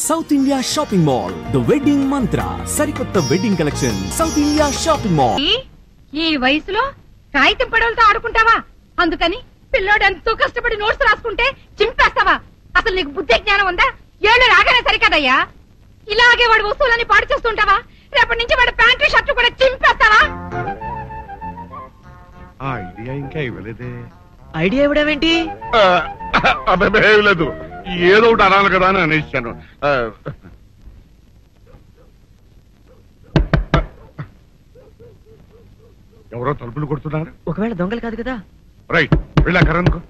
South India shopping mall the wedding మంత్ర సరికొత్త wedding collection south India shopping mall. ఈ వయసులో కాగితం పడవలతో ఆడుకుంటావా? అందుకని పిల్లోడు ఎంతో కష్టపడి నోట్స్ రాసుకుంటే చింపేస్తావా? అసలు నీకు బుద్ధి జ్ఞానం ఉందా? ఏళ్ళు రాగానే సరికదయ్యా. ఇలాగే వాడు వస్తువులని పాడు చేస్తుంటావా? రేపటి నుంచి వాడు ప్యాంటు షర్టు కూడా చింపేస్తావా? ఐడియా ఇంకా ఇవ్వలేదే. ఐడియా ఇవ్వడమేంటి? లేదు, ఏదో ఒకటి అనాలి కదా అని అనేసాను. ఎవరో తలుపులు కొడుతున్నారు. ఒకవేళ దొంగలు కాదు కదా? రైట్, వెళ్ళాకరనుకో.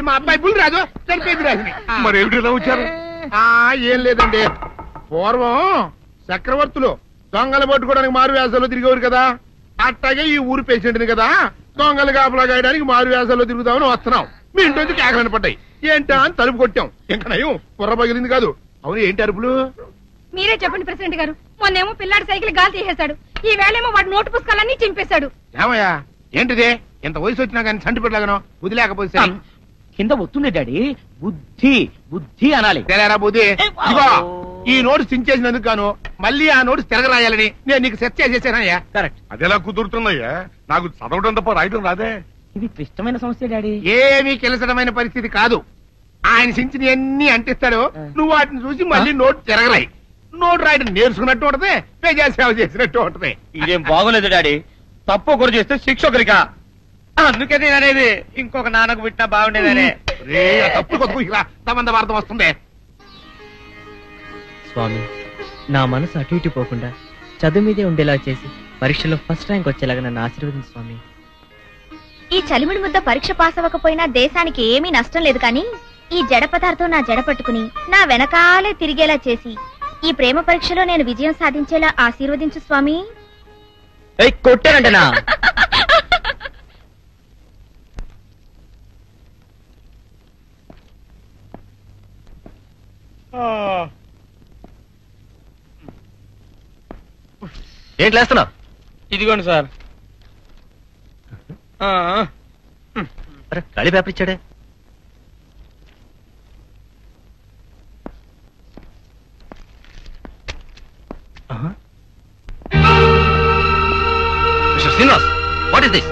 మా అబ్బాయి బుల్ రాజు చనిపోయింది రాజుని. మరి ఏమిటి ఇలా వచ్చారు? ఏం లేదండి, పూర్వం చక్రవర్తులు దొంగలు పట్టుకోవడానికి మారు వేసాల్లో తిరిగేవారు కదా, అట్టాగే ఈ ఊరు పేషెంట్ని కదా దొంగలు కాపలా గాయడానికి మారు వేసాల్లో తిరుగుదామని వస్తున్నాం. మీ ఇంటి నుంచి కేకలని పడ్డాయి. ఏంటా అని తలుపు కొట్టాం. ఇంకా నయం బుర్ర పగిలింది కాదు. అవును, ఏంటి అరుపులు? మీరే చెప్పండి ప్రెసిడెంట్ గారు. మొన్నేమో పిల్లాడి సైకిల్ గాలి తీసేశాడు, ఈ వేళేమో వాడి నోటు పుస్తకాలన్నీ చింపేశాడు. ఏమయ్యా ఏంటిదే? ఎంత వయసు వచ్చినా కానీ చంటి పెట్టలాగనో వదిలేకపోతే కింద వస్తుండే డాడీ. బుద్ధి బుద్ధి అనాలి. తెలేరా బుద్ధి. ఇదిగో ఈ నోట్స్ చించేసినందుకు గాను మళ్ళీ ఆ నోట్స్ తిరగరాయాలని నేను నీకు సెట్ చేసేసానయ్యా. కరెక్ట్. అదెలా కుదురుతున్నాయ్యా? నాకు చదవడం తప్ప రాయటం రాదే. ఇది క్లిష్టమైన సమస్య డాడీ. ఏమీ కిలసడమైన పరిస్థితి కాదు. ఆయన చించిన అన్ని అంటిస్తాడు, నువ్వు వాటిని చూసి మళ్ళీ నోట్ తిరగరాయి. నోట్ రాయడం నేర్చుకున్నట్టు ఉంటది, ప్రజా సేవ చేసినట్టు ఉంటది. ఇదేం బాగోలేదు డాడీ. తప్పు ఒకరు చేస్తే శిక్ష ఒకరికా? అందుకే నేను అనేది ఇంకొక నాన్నకు పుట్టినా బాగుండేదనే. తప్పు కొద్దు సంబంధ వార్తం వస్తుంది. స్వామి, నా మనసు అటు ఇటు పోకుండా చదువు మీదే ఉండేలా చేసి పరీక్షలో ఫస్ట్ ర్యాంక్ వచ్చేలాగా నన్ను ఆశీర్వదించు స్వామి. ఈ చలిమిడి ముద్ద పరీక్ష పాస్ అవ్వకపోయినా దేశానికి ఏమీ నష్టం లేదు, కానీ ఈ జడ పదార్థం నా జడ పట్టుకుని నా వెనకాలే తిరిగేలా చేసి ఈ ప్రేమ పరీక్షలో నేను విజయం సాధించేలా ఆశీర్వదించు స్వామి. కొట్టానంటనా? ఏంటి లేస్తున్నావు? ఇదిగోండి సార్. ఖాళీ పేపర్ ఇచ్చాడే. Mister Srinivas, what is this?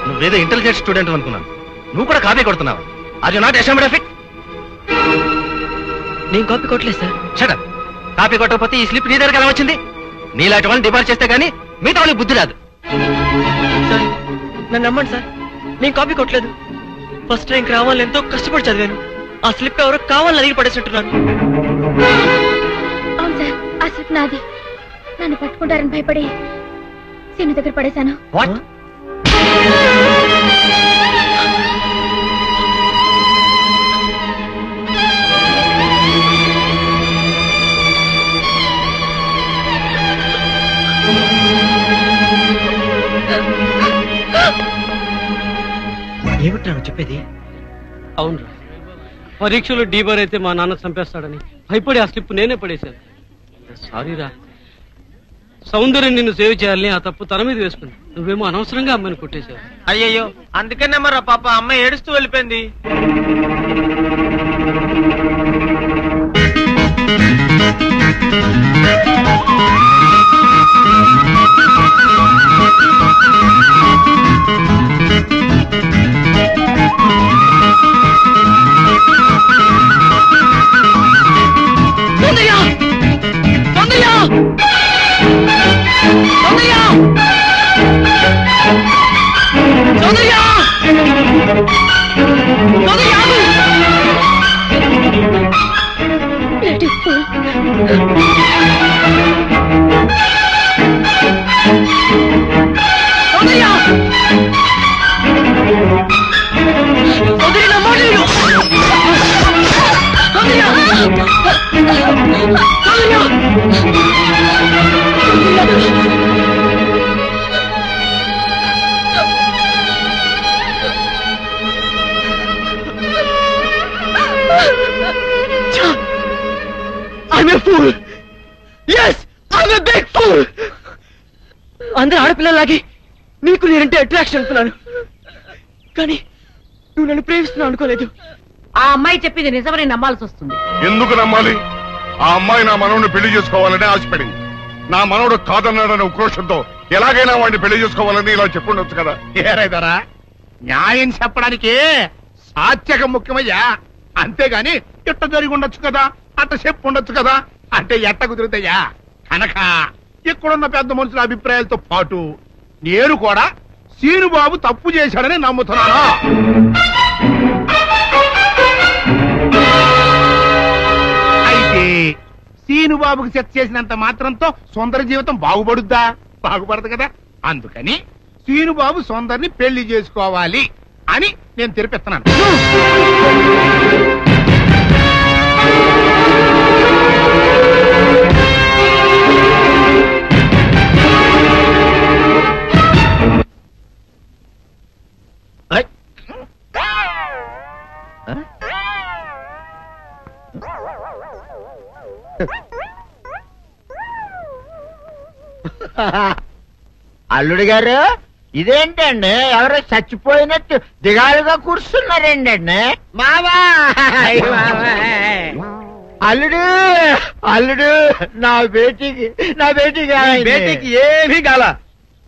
నువ్వేదో ఇంటెలిజెంట్ స్టూడెంట్ అనుకున్నాను, నువ్వు కూడా కాపీ కొడుతున్నావు. Are you not ashamed of it? నేను కాపీ కొట్టలేదు సార్. Shut up. కాపీ కొట్టకపోతే ఈ స్లిప్ నీ దగ్గరికి ఎలా వచ్చింది? నీలాంటి వాళ్ళని డిపార్ట్ చేస్తే గానీ మిగతా వాళ్ళకి బుద్ధి రాదు. సార్ నన్ను నమ్మండి సార్, నేను కాపీ కొట్టలేదు. ఫస్ట్ ర్యాంక్ రావాలని ఎంతో కష్టపడి చదివాను. ఆ స్లిప్ ఎవరో కావాలని అడిగి పడేసినట్టున్నాను. అవును సార్, ఆ స్లిప్ నాది. నన్ను పట్టుకుంటారని భయపడి సీను దగ్గర పడేశాను. వాట్? ఏమిట్రా చెప్పేది? అవునరా, పరీక్షలో డీబర్ అయితే మా నాన్న చంపేస్తాడని భయపడి ఆ స్లిప్ నేనే పడేశాను. సారీరా, సౌందర్యం నిన్ను సేవ్ చేయాలని ఆ తప్పు తన మీద వేసుకుంది. నువ్వేమో అనవసరంగా అమ్మాయిని కొట్టేశావు. అయ్యయ్యో, అందుకనే మరి పాప అమ్మాయి ఏడుస్తూ వెళ్ళిపోయింది. Let it fall. అందరూ ఆడపిల్లలాగే నీకు నేనంటే అట్రాక్షన్ అనుకున్నాను, కానీ నువ్వు నన్ను ప్రేమిస్తున్నావు అనుకోలేదు. ఆ అమ్మాయి చెప్పింది నిజమని నమ్మాల్సి వస్తుంది. ఎందుకు నమ్మాలి? ఆ అమ్మాయి నా మనవుని పెళ్లి చేసుకోవాలని ఆశపడింది. నా మనవుడు కాదన్నాడనే ఉక్రోషంతో ఎలాగైనా వాడిని పెళ్లి చేసుకోవాలని ఇలా చెప్పుండొచ్చు కదా. ఏరైదారా, న్యాయం చెప్పడానికి సాత్యకం ముఖ్యమయ్యా, అంతేగాని ఇట్ట జరిగి ఉండొచ్చు కదా, అట్ట చెప్పు ఉండొచ్చు కదా అంటే ఎట్ట కుదురుతాయా? కనుక ఇక్కడున్న పెద్ద మనుషుల అభిప్రాయాలతో పాటు నేను కూడా సీనుబాబు తప్పు చేశాడని నమ్ముతున్నాను. అయితే సీనుబాబుకి సెట్ చేసినంత మాత్రంతో సుందర జీవితం బాగుపడుద్దా? బాగుపడదు కదా. అందుకని సీనుబాబు సుందర్ని పెళ్లి చేసుకోవాలి అని నేను తెరిపిస్తున్నాను. అల్లుడు గారు, ఇదేంటండి ఎవరో చచ్చిపోయినట్టు దిగాలుగా కూర్చున్నారేంటండి? మావా అల్లుడు, అల్లుడు నా బేటీకి బేటీకి ఏమీ కాల.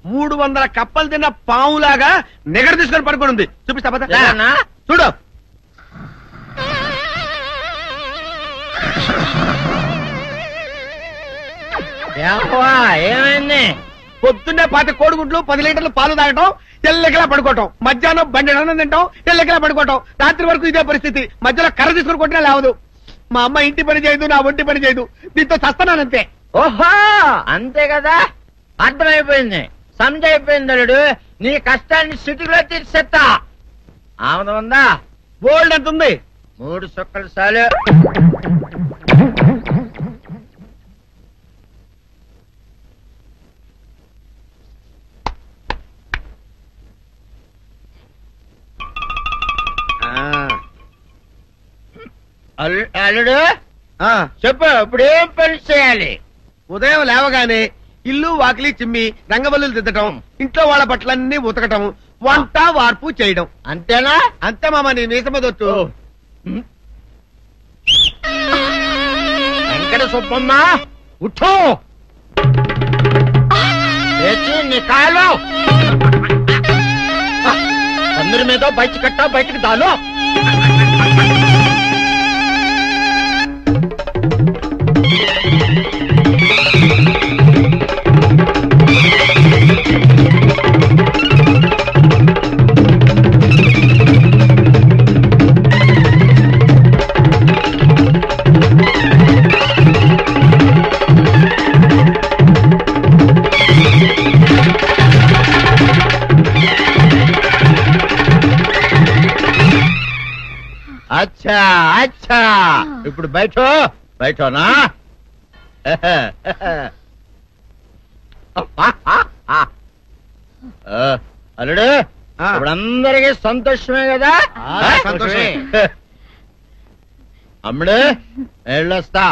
300 కప్పలు తిన్న పావులాగా నిగడ తీసుకొని పడుకొని ఉంది. చూపిస్తా పద. చూడు. ఏమైంది? పొద్దున్నే 10 కోడిగుడ్లు 10 లీటర్లు పాలు తాగటం, తెల్లకిలా పడుకోవటం, మధ్యాహ్నం బండి అన్నం తింటాం, తెల్లకిలా పడుకోవటం, రాత్రి వరకు ఇదే పరిస్థితి. మధ్యలో కర్ర తీసుకుని కొట్టినా లేవదు. మా అమ్మ ఇంటి పని చేయదు, నా ఒంటి పని చేయదు. దీంతో చస్తున్నానంతే. ఓహో, అంతే కదా, అర్థమైపోయింది, సమజైపోయింది. అల్లుడు, నీ కష్టాన్ని సిటీలో తీర్చేస్తా. ఆమె ఉందా? బోల్డ్ ఎంత ఉంది? 3 సుక్కలు చాలు. అల్లుడు చెప్పు, ఇప్పుడు ఏం పని చేయాలి? ఉదయం లేవగానే ఇల్లు వాకిలి చిమ్మి రంగవల్లులు దిద్దటం, ఇంట్లో వాళ్ళ బట్టలన్నీ ఉతకటం, వంట వార్పు చేయడం. అంతేనా? అంతే మామ, నీ మీసమదొట్టు. వెంకట సుబ్బమ్మ ఉఠో, లేచి నీ కాలు అందరి మీద బయట కట్ట, బయటికి దాలో. అచ్చా అచ్చా, ఇప్పుడు బయటనా? అల్లుడు, ఇప్పుడు అందరికీ సంతోషమే కదా? సంతోషమే. అమ్ముడు వెళ్ళొస్తా,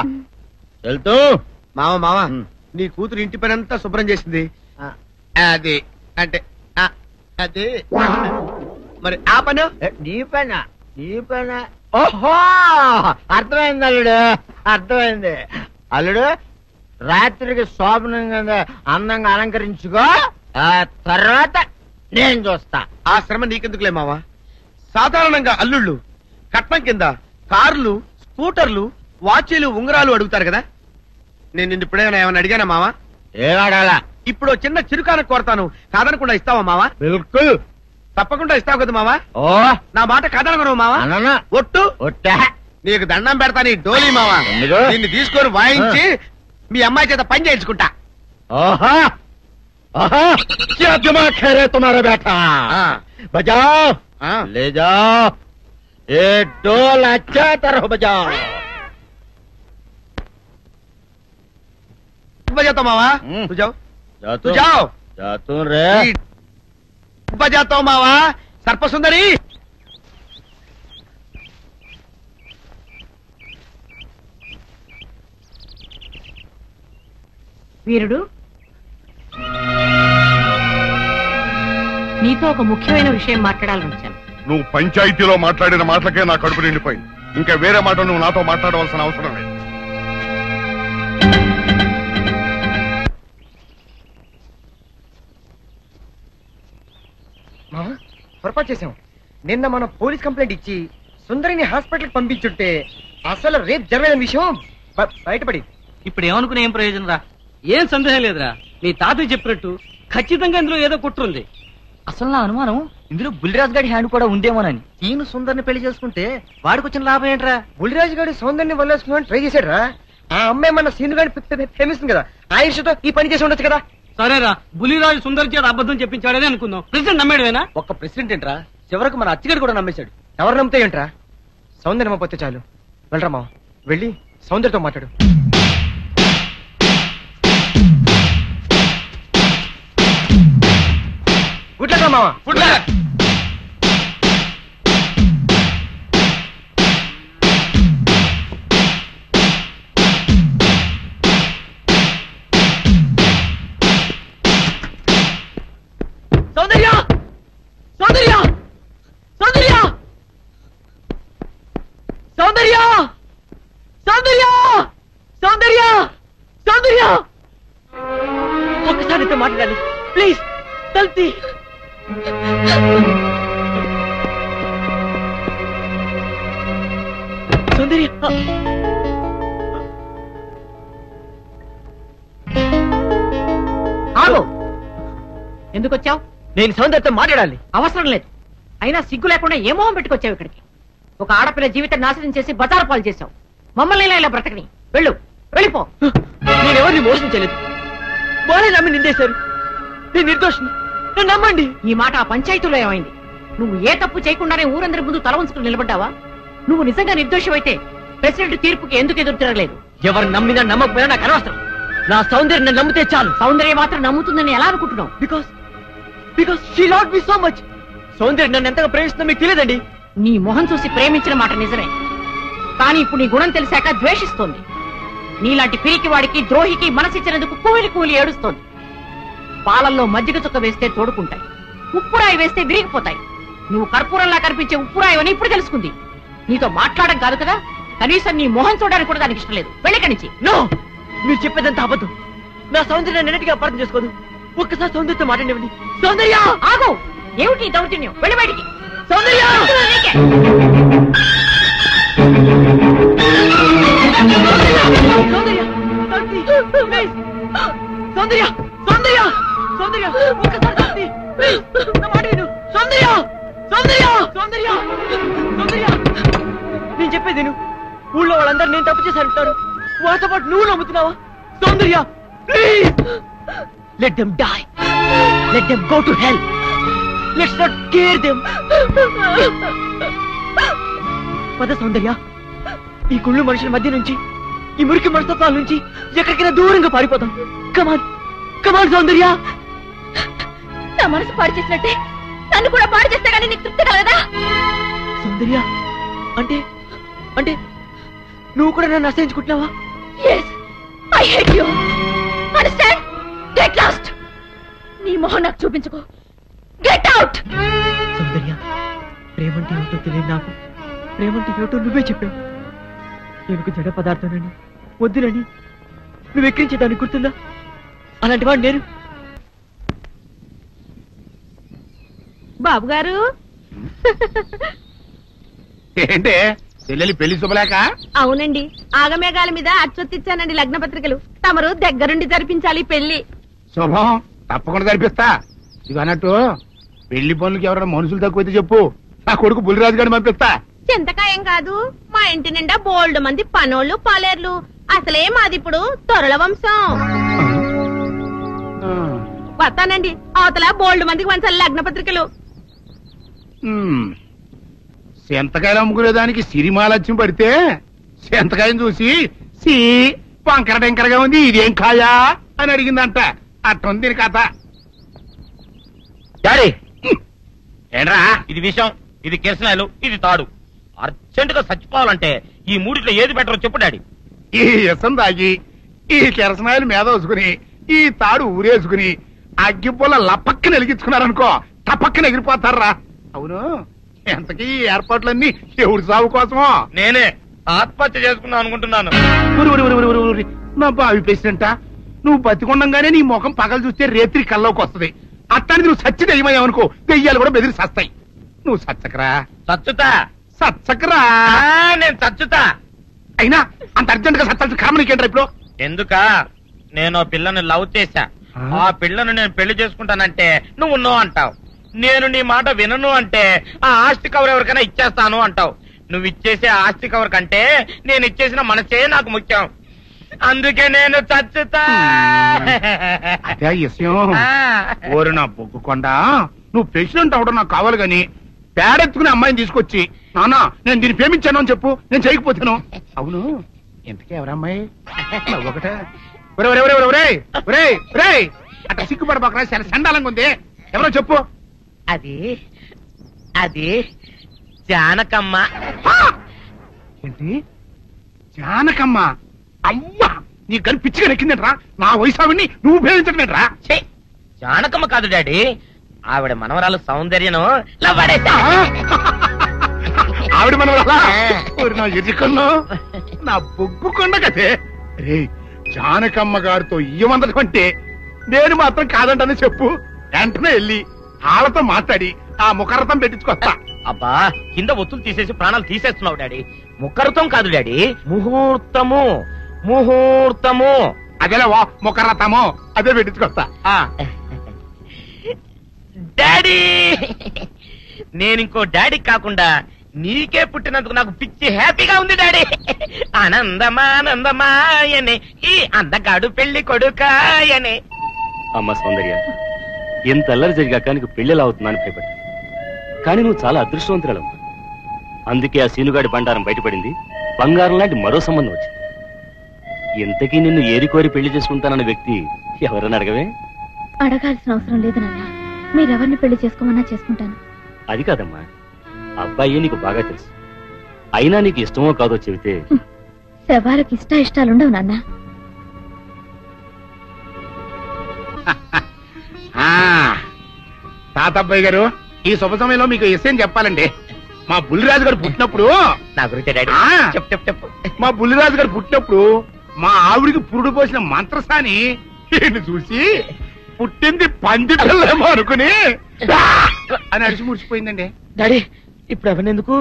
వెళ్తూ. మామ నీ కూతురు ఇంటి పని అంతా శుభ్రం చేసింది. అది అంటే అది మరి ఆ పను నీ పైన ఓహో, అర్థమైంది అల్లుడు, అర్థమైంది. అల్లుడు, రాత్రికి శోభనంగా అందంగా అలంకరించుకో, ఆ తర్వాత నేను చూస్తా. ఆ శ్రమ నీకెందుకులే మావా. సాధారణంగా అల్లుళ్ళు కట్నం కింద కార్లు, స్కూటర్లు, వాచీలు, ఉంగరాలు అడుగుతారు కదా. నేను నిన్ను ఇప్పుడేమైనా ఏమైనా అడిగానా మావా? ఏడాడాలా? ఇప్పుడు చిన్న చిరుకాన కోరతాను, కాదనకుండా ఇస్తావా మావా? బిల్కుల్ తప్పకుండా ఇస్తావు కదా మావా. ఓ, నా మాట కాదనగను మావా. అన్న ఒట్టు ఒట్టా, నీకు దండం పెడతా నీ డోలీ మావా. ఎందుకు? దీన్ని తీసుకొని వాయించి మీ అమ్మాయి చేత పని చేయించుకుంటా. ఓహో ఓహో, क्या दिमाग है रे तुम्हारा बेटा? बजाओ, ले जाओ ये डोल, अच्छा तरह बजाओ. बजाता मावा, तू जाओ, तू जाओ. जातू रे. बजाता हूँ मावा. सर्पसुंदरी, వీరుడు నీతో ఒక ముఖ్యమైన విషయం మాట్లాడాలని వచ్చాను. నువ్వు పంచాయతీలో మాట్లాడిన మాటలకే నా కడుపు నిండిపోయింది. ఇంకా వేరే మాట నువ్వు నాతో మాట్లాడవలసిన అవసరం లేదు. పొరపాటు చేశాం. నిన్న మనం పోలీస్ కంప్లైంట్ ఇచ్చి సుందరిని హాస్పిటల్కి పంపించుంటే అసలు రేపు జరగని విషయం బయటపడి. ఇప్పుడు ఏమనుకునే ఏం ప్రయోజనం రా? ఏం సందేహం లేదురా, మీ తాతయ్య చెప్పినట్టు ఖచ్చితంగా ఇందులో ఏదో కుట్రుంది. అసలు నా అనుమానం ఇందులో బుల్లిరాజు గారి హ్యాండ్ కూడా ఉందేమోనని. ఈయన సుందరిని పెళ్లి చేసుకుంటే వాడికి వచ్చిన లాభం ఏంట్రా? బుల్లిరాజు గారి సౌందర్ని వల్లేసుకుని ట్రై చేశాడు రా. ఆ అమ్మాయి మన సీను గారి ప్రేమిస్తుంది కదా, ఆ ఇష్టతో ఈ పని చేసి ఉండొచ్చు కదా. సరేరా, బుల్లిరాజు సుందర్ చేత అబద్ధం చెప్పించాడని అనుకుందాం. ప్రెసిడెంట్ నమ్మేడువేనా? ఒక్క ప్రెసిడెంట్ ఏంట్రా, చివరకు మన అచ్చిగాడు కూడా నమ్మేశాడు. ఎవరు నమ్మితే ఏంట్రా? సౌందర్యం నమ్మపోతే చాలు. వెళ్ళరా మావ, వెళ్ళి సౌందర్యతో మాట్లాడు. గుడ్ లక్ మావా. Good luck. సౌందర్య సౌందర్య సౌందర్య సౌందర్య సౌందర్య సౌందర్య సౌందర్య ఒక్కసారి అయితే మాట్లాడాలి ప్లీజ్. తల్తి సౌందర్య ఆగు. ఎందుకు వచ్చావు? నేను సౌందర్యతో మాట్లాడాలి. అవసరం లేదు. అయినా సిగ్గు లేకుండా ఏ మొహం పెట్టుకొచ్చావు ఇక్కడికి? ఒక ఆడపిల్ల జీవితం నాశనం చేసి బజారు పాలు చేశావు. మమ్మల్ని ఇలా బ్రతకని. వెళ్ళు, వెళ్ళిపో. నేనెవరిని మోసం చేయలేదు. వాళ్ళే నమ్మి నిందేశారు. నేను నిర్దోషిని, నన్ను నమ్మండి. ఈ మాట ఆ పంచాయతీలో ఏమైంది? నువ్వు ఏ తప్పు చేయకుండానే ఊరందరి ముందు తల ఉంచుకుని నిలబడ్డావా? నువ్వు నిజంగా నిర్దోషమైతే ప్రెసిడెంట్ తీర్పుకి ఎందుకు ఎదురు తిరగలేదు? ఎవరు నమ్మినా నమ్మకపోయినా నాకు అనవసరం. నా సౌందర్యం నన్ను నమ్మితే చాలు. సౌందర్యం మాత్రం నమ్ముతుందని ఎలా అనుకుంటున్నావు? Because she loved me so much. సౌందర్యం నన్ను ఎంతగా ప్రేమిస్తుందో మీకు తెలియదండి. నీ మొహం చూసి ప్రేమించిన మాట నిజమే, కానీ ఇప్పుడు నీ గుణం తెలిసాక ద్వేషిస్తోంది. నీలాంటి పిరికి వాడికి ద్రోహికి మనసిచ్చినందుకు కూలి కూలి ఏడుస్తోంది. పాలల్లో మజ్జిగ చుక్క వేస్తే తోడుకుంటాయి, ఉప్పురాయి వేస్తే విరిగిపోతాయి. నువ్వు కర్పూరంలా కనిపించే ఉప్పురాయి అని ఇప్పుడు తెలుసుకుంది. నీతో మాట్లాడడం కాదు కదా, కనీసం నీ మొహం చూడడానికి కూడా దానికి ఇష్టం లేదు. వెళ్ళకనిచ్చి. నో, మీరు చెప్పేదంతా అబద్ధం. నా సౌందర్యాన్ని నిన్నటిగా అపార్థం చేసుకోదు. ఒక్కసారి సౌందర్యతో మాట్లాడివ్వండి. సౌందర్య ఆగు. ఏమిటి దౌర్జన్యం? వెళ్ళి బయటికి. సౌందర్య సౌందర్య సౌందర్య సౌందర్య సౌందర్య ఒక్కసారి శాంతి ప్లీజ్, నా మాట విను. సౌందర్య సౌందర్య సౌందర్య సౌందర్య నేను చెప్పేది విను. ఊళ్ళో వాళ్ళందరూ నేను తప్పు చేసి అంటారు. వాళ్ళతో పాటు నువ్వు నమ్ముతున్నావా? సౌందర్య please, let them die, let them go to hell, let's not scare them. పద సౌందర్య, ఈ కుళ్ళు మనుషుల మధ్య నుంచి, ఈ మురికి మనస్తత్వాల నుంచి ఎక్కడికైనా దూరంగా పారిపోతాం. కమాన్ కమాన్ సౌందర్య. నా మనసు పాడు చేసినట్టే నన్ను కూడా పాడు చేస్తే కానీ నీకు తృప్తి కలగదా? సౌందర్య అంటే అంటే నువ్వు కూడా నన్ను అసహించుకుంటున్నావా? Yes, I hate you. Understand? Get lost. నీ మొహం నాకు చూపించుకో. Get out. సౌందర్య, ప్రేమంటే ఏమిటో తెలియదు నాకు. ప్రేమంటే ఏమిటో నువ్వే చెప్పావు. నేను జడ పదార్థానని, వద్దునని నువ్వు ఎక్కించేదాన్ని గుర్తుందా? అలాంటి వాడు నేను. బాబు గారు, ఏంటే చెల్లెలి పెళ్లి శుభలేక? అవునండి, ఆగమేఘాల మీద అచ్చొత్తిచ్చానండి లగ్న పత్రికలు. తమరు దగ్గరుండి జరిపించాలి పెళ్లి. శుభం, తప్పకుండా జరిపిస్తా. ఇది అన్నట్టు పెళ్లి పనులకి ఎవరైనా మనుషులు తక్కువైతే చెప్పు, నా కొడుకు బుల్లిరాజు గారిని పంపిస్తా. చింతకాయం కాదు, మా ఇంటి నిండా బోల్డ్ మంది పనోళ్ళు పాలేర్లు. అసలే మాది ఇప్పుడు తొరల వంశం. వస్తానండి, అవతల బోల్డ్ మందికి వంచాలి లగ్న పత్రికలు. సెంతకాయలు అమ్ముకునేదానికి సిరిమాలత్యం పడితే సెంతకాయని చూసి సి వంకర టెంకరగా ఉంది, ఇదేం కాయా అని అడిగిందంట. అట్టుంది దీని కథ. డాడీ ఏంట్రా ఇది విషయం, ఇది కిరసనాయలు, ఇది తాడు. అర్జెంట్ గా చచ్చిపోవాలంటే ఈ మూడిట్లో ఏది బెటరో చెప్పు డాడీ. ఈ ఇసం తాగి, ఈ కిరసనాయలు మీద వేసుకుని, ఈ తాడు ఊరేసుకుని, అగ్గిపూల లపక్కన వెలిగించుకున్నారనుకో, టపక్కన ఎగిరిపోతారా. అవును, ఎంతకీ ఏర్పాట్లన్నీ ఎవరి సాగు కోసమో? నేనే ఆత్మహత్య చేసుకుందాం అనుకుంటున్నాను. నా బావి పేసినంట, నువ్వు బతికొండంగానే నీ ముఖం పగలు చూస్తే రేత్రి కల్లోకి వస్తుంది. అట్టానికి నువ్వు సచ్చి దెయ్యమయ్యావనుకో, దెయ్యాలు కూడా బెదిరి సస్తాయి. నువ్వు సచ్చకరా. చచ్చుతా. సచ్చకరా. నేను చచ్చుతా. అయినా అంత అర్జెంట్ గా సత్తాల్సిన కర్మ నీకేంట్రా ఇప్పుడు? ఎందుక నేను పిల్లని లవ్ చేశా. ఆ పిల్లను నేను పెళ్లి చేసుకుంటానంటే నువ్వు నో అంటావు. నేను నీ మాట వినను అంటే ఆ ఆస్తి కవర్ ఎవరికైనా ఇచ్చేస్తాను అంటావు. నువ్వు ఇచ్చేసే ఆస్తి కవర్ కంటే నేను ఇచ్చేసిన మనసే నాకు ముఖ్యం. అందుకే నేను చచ్చుతా. అదే విషయం. ఓరు నా బొగ్గుకొండ, నువ్వు ప్రెసిడెంట్ అవడం నాకు కావాలి గాని పేడెత్తుకునే అమ్మాయిని తీసుకొచ్చి నాన్న నేను దీన్ని ప్రేమించాను అని చెప్పు, నేను చేయకపోతాను. అవును, ఎంతకే ఎవరమ్మాయి? ఒకటే అట్లా సిగ్గుపడబాకరా, చాలా సండాలంగా ఉంది. ఎవరో చెప్పు. అది అది జానకమ్మ. ఏంటి జానకమ్మ? అమ్మా, నీ గని పిచ్చిగా నెక్కిందంట్రా. నా వయసావిని నువ్వు ప్రేమించటమేట్రా? జానకమ్మ కాదు డాడీ, ఆవిడ మనవరాలు సౌందర్యను ఆవిడ మనవరాలా? నా ఎదుకున్నా నా బొగ్గుకొండ కదే. రే, జానకమ్మ గారితో ఇయ్యమందడం అంటే నేను మాత్రం కాదంటని చెప్పు. వెంటనే వెళ్ళి వాళ్ళతో మాట్లాడి ఆ ముఖరథం పెట్టించుకొస్తా. అబ్బా, కింద ఒత్తులు తీసేసి ప్రాణాలు తీసేస్తున్నావు డాడీ. ముఖరథం కాదు డాడీ, ముహూర్తము. ముహూర్తము అదేలా ముఖరథము, అదే పెట్టించుకొస్తా. డాడీ, నేనింకో డాడీ కాకుండా నీకే పుట్టినందుకు నాకు పిచ్చి హ్యాపీగా ఉంది డాడీ. ఆనందమానందమాయనే ఈ అందగాడు పెళ్లి కొడుకాయనే. అమ్మ సౌందర్య, ఎంత అల్లరి జరిగాక నీకు పెళ్లిలా అవుతుందని భయపడ్డా. కానీ నువ్వు చాలా అదృష్టవంతురాలమ్మా. అందుకే ఆ సీనుగాడి బండారం బయటపడింది. బంగారం లాంటి మరో సంబంధం వచ్చింది. ఇంతకీ నిన్ను ఏరికోరి పెళ్లి చేసుకుంటానన్న వ్యక్తి ఎవరని అడగవే? అడగాల్సిన అవసరం లేదు నాన్న, మీరెవరిని పెళ్లి చేసుకోమన్నా చేసుకుంటాను. అది కాదమ్మా, అబ్బాయి నీకు బాగా తెలుసు. అయినా నీకు ఇష్టమో కాదో చెబితే. శవాలకు ఇష్టాలుండవు నాన్న. తాతబ్బాయి గారు, ఈ శుభ సమయంలో మీకు విషయం చెప్పాలండి. మా బుల్లిరాజు గారు పుట్టినప్పుడు నా గురించి డాడీ చెప్పు. మా బుల్లిరాజు గారు పుట్టినప్పుడు మా ఆవిడికి పురుడు పోసిన మంత్రసాని చూసి పుట్టింది పంది పిల్లేమో అనుకుని అని అడిచి ముడిచిపోయిందండి. డాడీ, ఇప్పుడు ఎవరినెందుకు?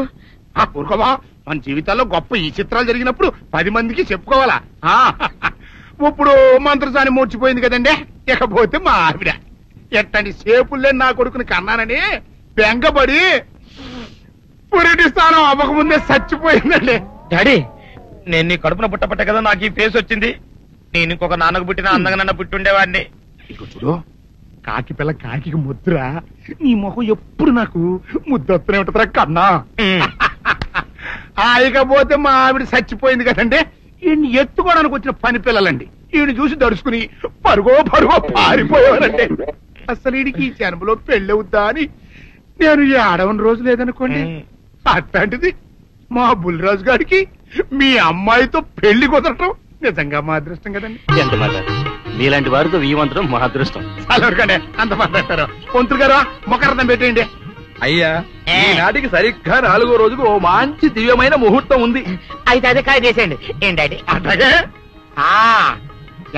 ఊరుకోవా, మన జీవితాల్లో గొప్ప ఈ చిత్రాలు జరిగినప్పుడు 10 మందికి చెప్పుకోవాలా. ఇప్పుడు మంత్రసాని మూర్చిపోయింది కదండి. ఇకపోతే మా ఆవిడ ఎట్టండి సేపుల్లే నా కొడుకుని కన్నానని బెంగపడి పురిటి స్థానం అవ్వకముందే చచ్చిపోయిందండి. డాడీ, నేను నీ కడుపున పుట్టపట్ట కదా నాకు ఈ ఫేస్ వచ్చింది. నేను ఇంకొక నాన్నకు పుట్టిన అందంగా నన్ను పుట్టుండేవాడిని. ఇక చూడు, కాకి పిల్ల కాకి ముద్దురా. నీ మొహం ఎప్పుడు నాకు ముద్దొత్తనే ఉంటుందిరా కన్నా. ఇకపోతే మా ఆవిడ చచ్చిపోయింది కదండి. ఈయన్ని ఎత్తుకోవడానికి వచ్చిన పని పిల్లలండి ఈయన చూసి దడుచుకుని పరుగో పారిపోయేవారండి. అసలు ఈడికి ఈ జన్మలో పెళ్ళవుద్దా అని నేను ఏడవని రోజు లేదనుకోండి. అట్లాంటిది మా బుల్లిరాజు గారికి మీ అమ్మాయితో పెళ్లి కుదరటం నిజంగా మా అదృష్టం కదండి. ఎంత మాట, మీలాంటి వారితో వీయమంతరం మా అదృష్టం. అలాగే అంత మాట్లాడతారు. పొంతులు గారు మొకరథం పెట్టేయండి. అయ్యా, ఈనాటికి సరిగ్గా 4వ రోజుకు ఓ మంచి దివ్యమైన ముహూర్తం ఉంది. అయితే అదే కాయ చేసేయండి. ఏంటండి అట్లాగే?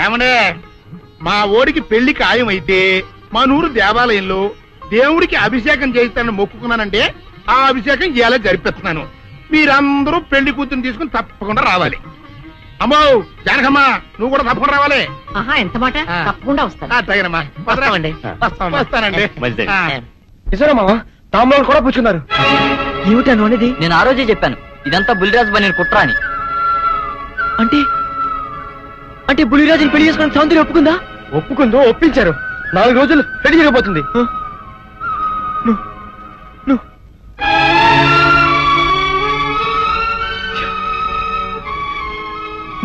ఏమనే, మా ఓడికి పెళ్లి ఖాయమైతే మా నూరు దేవాలయంలో దేవుడికి అభిషేకం చేయిస్తానని మొక్కుకున్నానంటే ఆ అభిషేకం ఇలా జరిపిస్తున్నాను. మీరందరూ పెళ్లి కూతురు తీసుకుని తప్పకుండా రావాలి. అమ్మో జానకమ్మా, నువ్వు కూడా తప్పకుండా రావాలి. ఎంత మాట, తప్పకుండా వస్తాను. అట్లాగేనమ్మా, వస్తానండి. నిజమా? తాంబూలాలు కూడా పుచ్చుకున్నారు. ఏమిటాను అనేది? నేను ఆ రోజే చెప్పాను, ఇదంతా బుల్లిరాజు బని కుట్ర అని. అంటే బుల్లిరాజుని పెళ్లి చేసుకుని సౌందర్యం ఒప్పుకుందా? ఒప్పుకుందో, ఒప్పించారు. 4 రోజులు పెళ్లి జరిగిపోతుంది.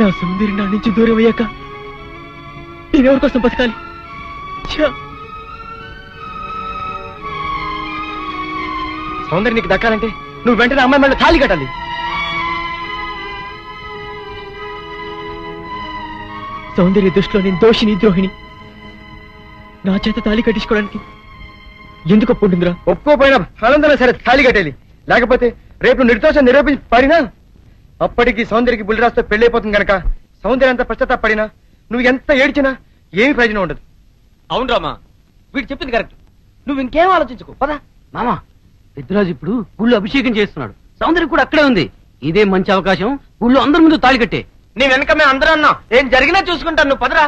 నా సౌందర్యం నా నుంచి దూరం అయ్యాక నేనెవరి కోసం బతకాలి? సౌందర్యం నీకు దక్కాలంటే నువ్వు వెంటనే అమ్మాయి మళ్ళీ తాళి కట్టాలి. సౌందర్య దృష్టిలో నేను దోషిని, ద్రోహిణి. నా చేత తాళి కట్టించుకోవడానికి ఎందుకు ఒప్పుకుంటుందిరా? ఒప్పుకోపోయినా ఆనందం సరే ఖాళీ కట్టేది, లేకపోతే రేపు నిర్దోషం నిరూపించి పాడినా అప్పటికి సౌందర్యకి బుల్లిరాజుతో పెళ్ళైపోతుంది కనుక సౌందర్య అంత పశ్చాత్తాపడినా నువ్వు ఎంత ఏడ్చినా ఏమి ప్రయోజనం ఉండదు. అవును రామా, వీడు చెప్పింది కరెక్ట్. నువ్వు ఇంకేం ఆలోచించుకో పదా. మామ పెద్దరాజు ఇప్పుడు ఊళ్ళో అభిషేకం చేస్తున్నాడు, సౌందర్యం కూడా అక్కడే ఉంది. ఇదే మంచి అవకాశం, ఊళ్ళో అందరి ముందు తాళి కట్టే. నీ వెనక మేము అందరూ అన్నాం, ఏం జరిగినా చూసుకుంటాను, నువ్వు పదరా.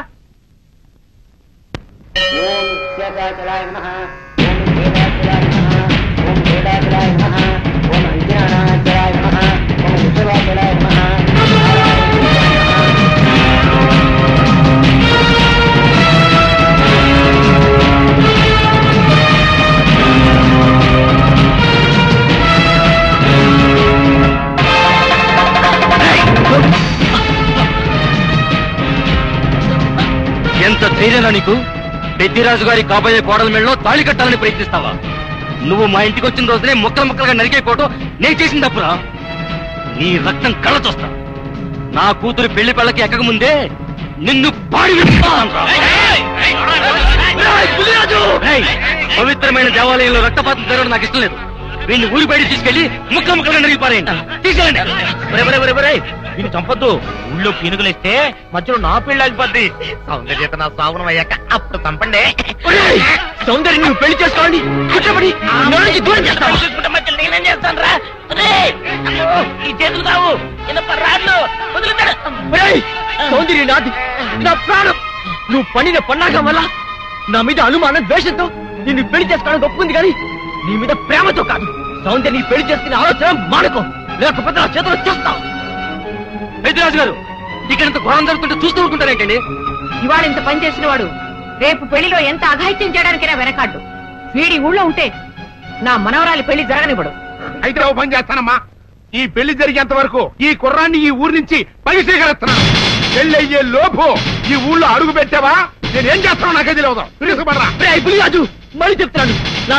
ఎంత ధైర్యంగా నీకు? పెద్దిరాజు గారి కాబోయే కోడల మెడలో తాళి కట్టాలని ప్రయత్నిస్తావా? నువ్వు మా ఇంటికి వచ్చిన రోజునే ముక్కలు ముక్కలుగా నరికేయకపోవడం నేను చేసిన తప్పురా. నీ రక్తం కళ్ళ చూస్తా. నా కూతురు పెళ్లి పెళ్ళకి ఎక్కక ముందే నిన్ను పాడి పవిత్రమైన దేవాలయంలో రక్తపాతం జరగడం నాకు ఇష్టం లేదు. వీడిని ఊరి బయట తీసుకెళ్లి ముక్కలు ముక్కలుగా నరిగిపారేయండి. తీసుకెళ్ళండి. వీళ్ళు చంపొద్దు. ఊళ్ళో పీనుగులేస్తే మధ్యలో నా పెళ్లి ఆగిపోద్ది. సౌందర్యత నా సాగునం అయ్యాక అప్పుడు చంపండి. సౌందర్యం నువ్వు పెళ్లి చేసుకోండి, కూర్చోబడి దూరం చేస్తావు. మధ్యలో నేనేం చేస్తాను రా? ఈ చేతులు కావు, రాళ్ళు వదులుతాడు. సౌందర్య నాది, నా ప్రాణం. నువ్వు పండిన పన్నాగం వల్ల నా మీద అనుమానం ద్వేషంతో నిన్ను పెళ్లి చేసుకోవడానికి ఒప్పుకుంది, కానీ నీ మీద ప్రేమతో కాదు. సౌందర్య నీ పెళ్లి చేసుకునే ఆలోచన మానుకో, లేకపోతే నా చేతులు చేస్తావు. పెద్దిరాజు గారు, ఇక్కడ ఇంత ఘోరం జరుగుతుంటే చూస్తూ ఊరుకుంటారేంటండి? ఇవాళ ఇంత పని చేసిన వాడు రేపు పెళ్లిలో ఎంత అఘాయిత్యం చేయడానికైనా వెనకాడ్డు. వీడి ఊళ్ళో ఉంటే నా మనవరాలి పెళ్లి జరగనివ్వడు. అయితే ఓ పని చేస్తానమ్మా, ఈ పెళ్లి జరిగేంత వరకు ఈ కుర్రాన్ని ఈ ఊరి నుంచి బహిష్కరిస్తున్నాను. పెళ్లి అయ్యే లోపు ఈ ఊళ్ళో అడుగు పెట్టావా నేనేం చేస్తానో నాకే తెలియదు. మళ్ళీ చెప్తున్నాను, నా